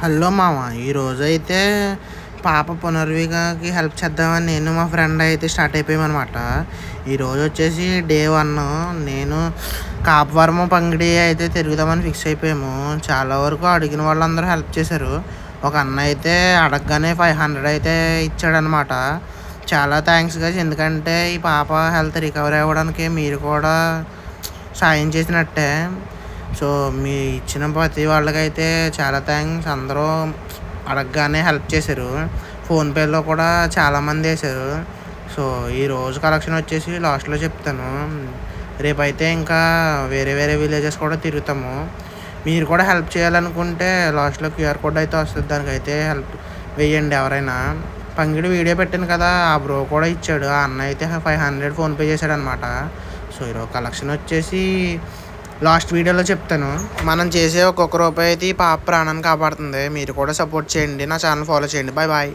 Hello మామ, ఈరోజైతే పాప పునర్వికకి హెల్ప్ చేద్దామని నేను మా ఫ్రెండ్ అయితే స్టార్ట్ అయిపోయామనమాట. ఈరోజు వచ్చేసి డే 1. నేను కాపువరము పంగిడి అయితే తిరుగుదామని ఫిక్స్ అయిపోయాము. చాలా వరకు అడిగిన వాళ్ళందరూ హెల్ప్ చేశారు. ఒక అన్న అయితే అడగగానే 500 అయితే ఇచ్చాడనమాట. చాలా థ్యాంక్స్ గైస్, ఎందుకంటే ఈ పాప హెల్త్ రికవరీ అవ్వడానికి మీరు కూడా సాయం చేసినట్టే. సో మీ ఇచ్చిన ప్రతి వాళ్ళకైతే చాలా థ్యాంక్స్. అందరూ అడగగానే హెల్ప్ చేశారు. ఫోన్పేలో కూడా చాలామంది వేశారు. సో ఈరోజు కలెక్షన్ వచ్చేసి లాస్ట్లో చెప్తాను. రేపైతే ఇంకా వేరే వేరే విలేజెస్ కూడా తిరుగుతాము. మీరు కూడా హెల్ప్ చేయాలనుకుంటే లాస్ట్లో క్యూఆర్ కోడ్ అయితే వస్తుంది, దానికైతే హెల్ప్ వేయండి ఎవరైనా. పంగిడి వీడియో పెట్టాను కదా, ఆ బ్రో కూడా ఇచ్చాడు. ఆ అన్న అయితే 500 ఫోన్పే చేశాడు అనమాట. సో ఈరోజు కలెక్షన్ వచ్చేసి లాస్ట్ వీడియోలో చెప్తాను. మనం చేసే ఒక్కొక్క రూపాయి అయితే ఈ పాప ప్రాణాన్ని కాపాడుతుంది. మీరు కూడా సపోర్ట్ చేయండి, నా ఛానల్ ఫాలో చేయండి. Bye bye.